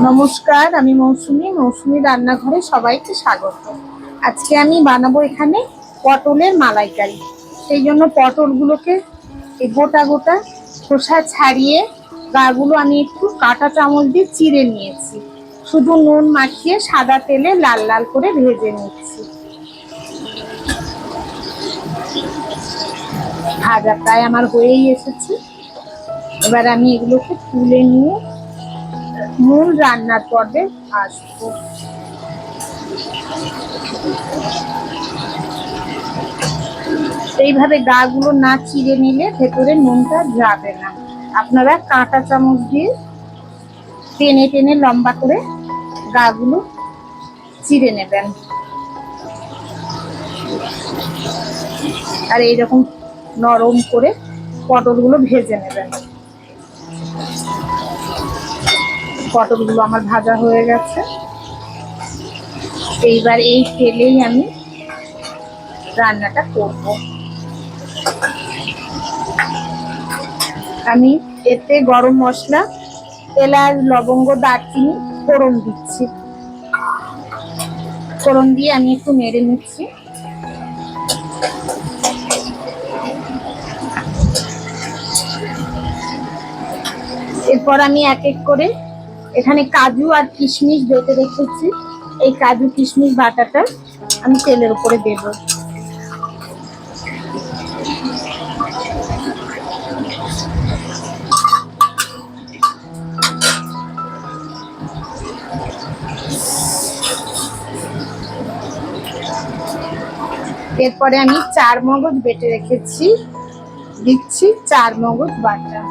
নমস্কার, আমি মৌসুমি রান্নাঘরে সবাইকে স্বাগত। আজকে আমি বানাবো এখানে পটলের মালাইকারি। সেই জন্য পটলগুলোকে গোটা গোটা খোসা ছাড়িয়ে গাগুলো আমি একটু কাঁটা চামচ দিয়ে চিড়ে নিয়েছি। শুধু নুন মাখিয়ে সাদা তেলে লাল লাল করে ভেজে নিচ্ছি। ভাজা প্রায় আমার হয়েই এসেছে। এবার আমি এগুলোকে তুলে নিয়ে মূল রান্নার পর্বে আসবো। এইভাবে গাগুলো না চিড়ে নিলে ভেতরে নুনটা যাবে না। আপনারা কাঁটা চামচ দিয়ে টেনে টেনে লম্বা করে গাগুলো চিড়ে নেবেন। আর এইরকম নরম করে পটলগুলো ভেজে নেবেন। পটলগুলো আমার ভাজা হয়ে গেছে। এইবার এই তেলেই আমি রান্নাটা করব। আমি এতে গরম মশলা, এলাচ, লবঙ্গ, দারচিনি ফোড়ন দিচ্ছি। ফোড়ন দিয়ে আমি একটু নেড়ে নিচ্ছি। এরপর আমি এক এক করে এখানে কাজু আর কিশমিশ বেটে রেখেছি। এই কাজু কিশমিশ বাটাটা আমি তেলের উপরে দেব। এরপরে আমি 4 মগজ বেটে রেখেছি, দিচ্ছি 4 মগজ বাটা।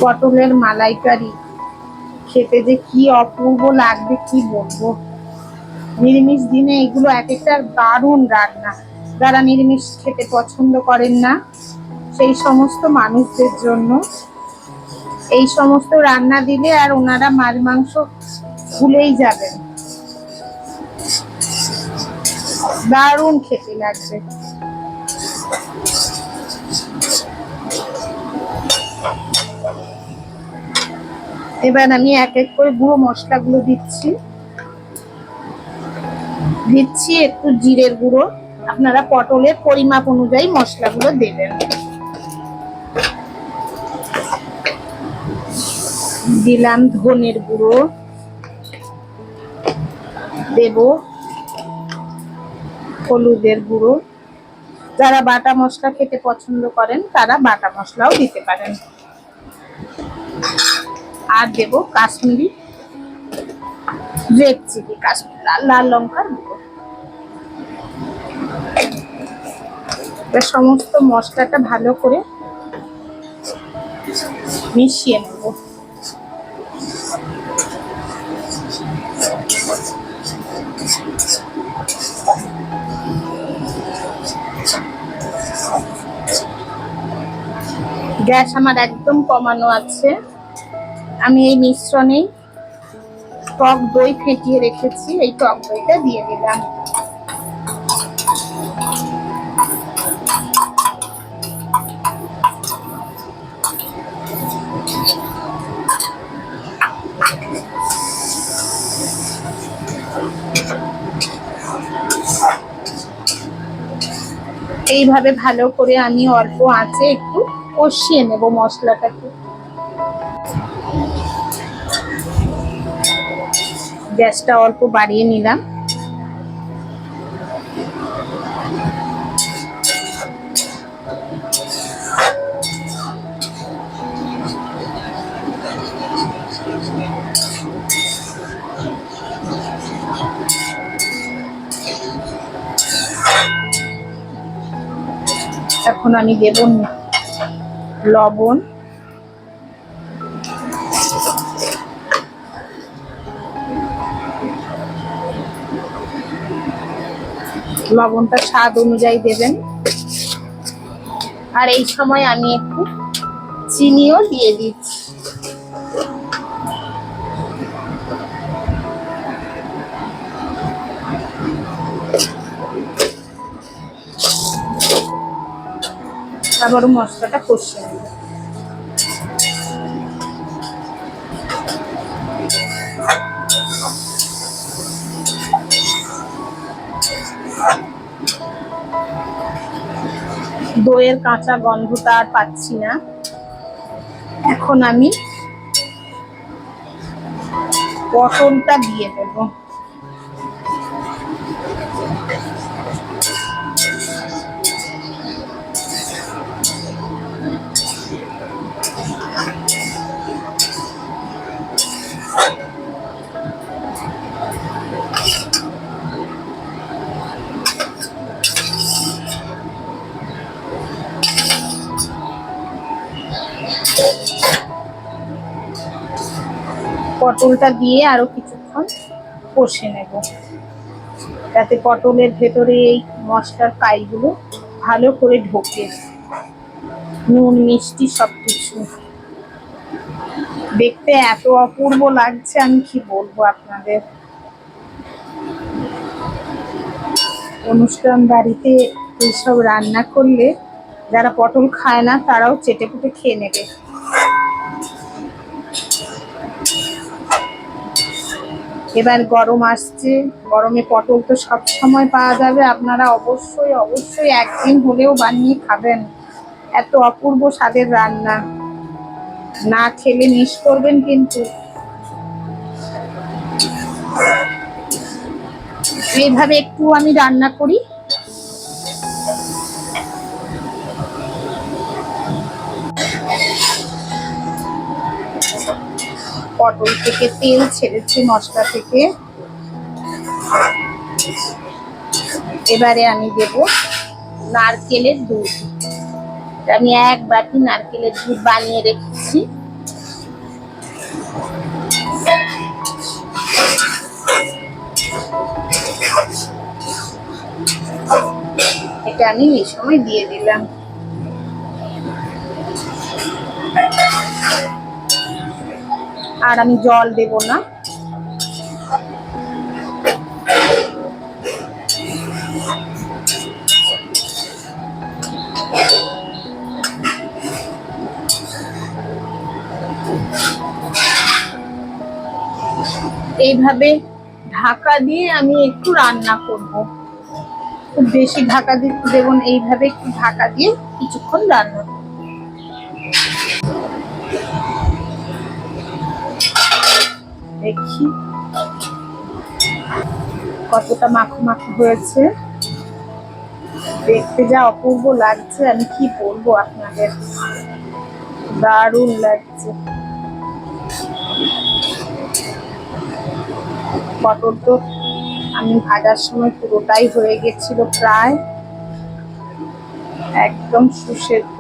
পটলের মালাইকারি খেতে যে কি অপূর্ব লাগবে কি বলবো। নিরামিষ দিনে এগুলো এক একটা দারুণ রান্না। যারা নিরামিষ খেতে পছন্দ করেন না সেই সমস্ত মানুষদের জন্য এই সমস্ত রান্না দিলে আর ওনারা মাছ মাংস ভুলেই যাবেন। দারুণ খেতে লাগবে। এবার আমি এক এক করে গুঁড়ো মশলাগুলো দিচ্ছি একটু জিরের গুঁড়ো। আপনারা পটলের পরিমাপ অনুযায়ী মশলাগুলো দেবেন। দিলাম ধনের গুঁড়ো, দেব হলুদের গুঁড়ো। যারা বাটা মশলা খেতে পছন্দ করেন তারা বাটা মশলাও দিতে পারেন। আর দেব কাশ্মীরি রেড চিলি, কাশ্মীরি লাল লঙ্কার গুঁড়ো। সমস্ত মশলাটা ভালো করে মিশিয়ে নেব। গ্যাস আমার একদম কমানো আছে। আমি এই মিশ্রণে টক দই ফেটিয়ে রেখেছি, এই টক দইটা দিয়ে দিলাম। এইভাবে ভালো করে আমি অল্প আঁচে একটু কষিয়ে নেব মশলাটাকে। গ্যাসটা অল্প বাড়িয়ে নিলাম। এখন আমি দেব লবণ, লবণটা স্বাদ অনুযায়ী দেবেন। আর এই সময় আমি একটু চিনিও দিয়ে দিচ্ছি। আবারও মশলাটা কষিয়ে নেব। দইয়ের কাঁচা গন্ধটা আর পাচ্ছি না। এখন আমি পটলটা দিয়ে দেব। পটলটা দিয়ে আরো কিছুক্ষণ কষে নেব, যাতে পটলের ভেতরে এই মশলার কাইগুলো ভালো করে ঢোকে, নুন মিষ্টি সবকিছু। দেখতে এত অপূর্ব লাগছে, আমি কি বলবো আপনাদের। অনুষ্ঠান বাড়িতে এইসব রান্না করলে যারা পটল খায় না তারাও চেটেপুটে খেয়ে নেবে। এবার গরম আসছে, গরমে পটল তো সব সময় পাওয়া যাবে। আপনারা অবশ্যই অবশ্যই একদিন হলেও বানিয়ে খাবেন, এত অপূর্ব স্বাদের রান্না। না খেলে মিস করবেন কিন্তু। এইভাবে একটু আমি রান্না করি। পটল থেকে তেল ছেড়েছে, মশলা থেকে। এবারে আমি দেব নারকেলের দুধ। আমি 1 বাটি নারকেলের দুধ বানিয়ে রেখেছি। এটা আমি এই সময় দিয়ে দিলাম। আর আমি জল দেব না। এইভাবে ঢাকা দিয়ে আমি একটু রান্না করব, খুব বেশি ঢাকা দিয়ে দেব না, এইভাবে একটু ঢাকা দিয়ে কিছুক্ষণ রান্না করব। দেখি কতটা মাখো মাখো হয়েছে, দেখতে যা অপূর্ব লাগছে, আমি কি বলবো আপনাদের, দারুণ লাগছে। পটল তো আমি ভাজার সময় পুরোটাই হয়ে গেছিল, প্রায় একদম সুসেদ্ধ।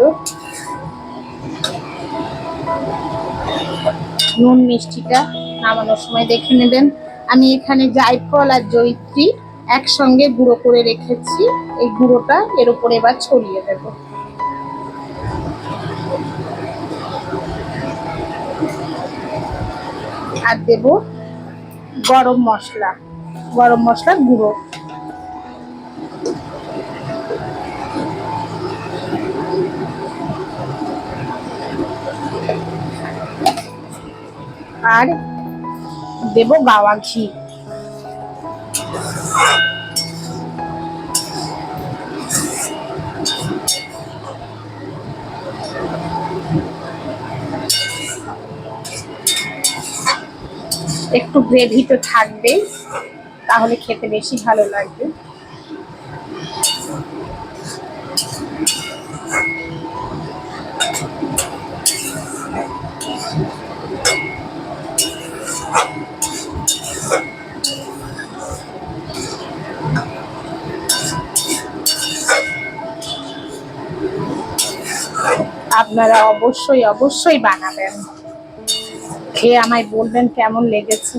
নুন মিষ্টিটা নামানোর সময় দেখে নেবেন। আমি এখানে জায়ফল আর জয়িত্রী একসঙ্গে গুঁড়ো করে রেখেছি, এই গুঁড়োটা এর উপরে এবার ছড়িয়ে দেব। আর দেব গরম মশলার গুঁড়ো। আর দেব গাওয়া ঘি। একটু গ্রেভি তো থাকবে, তাহলে খেতে বেশি ভালো লাগবে। আপনারা অবশ্যই অবশ্যই বানাবেন, খেয়ে আমায় বলবেন কেমন লেগেছে।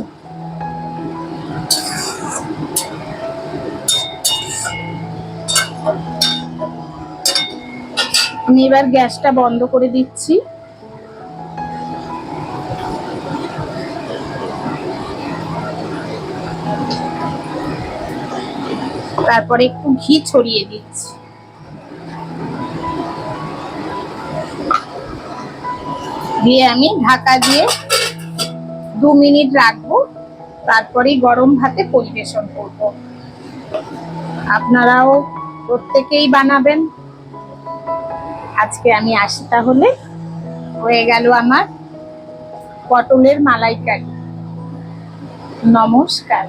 আমি এবার গ্যাসটা বন্ধ করে দিচ্ছি। তারপরে একটু ঘি ছড়িয়ে দিচ্ছি। দিয়ে আমি ঢাকা দিয়ে 2 মিনিট রাখবো, তারপরেই গরম ভাতে পরিবেশন করব। আপনারাও প্রত্যেকেই বানাবেন। আজকে আমি আসি তাহলে। হয়ে গেল আমার পটলের মালাইকারি। নমস্কার।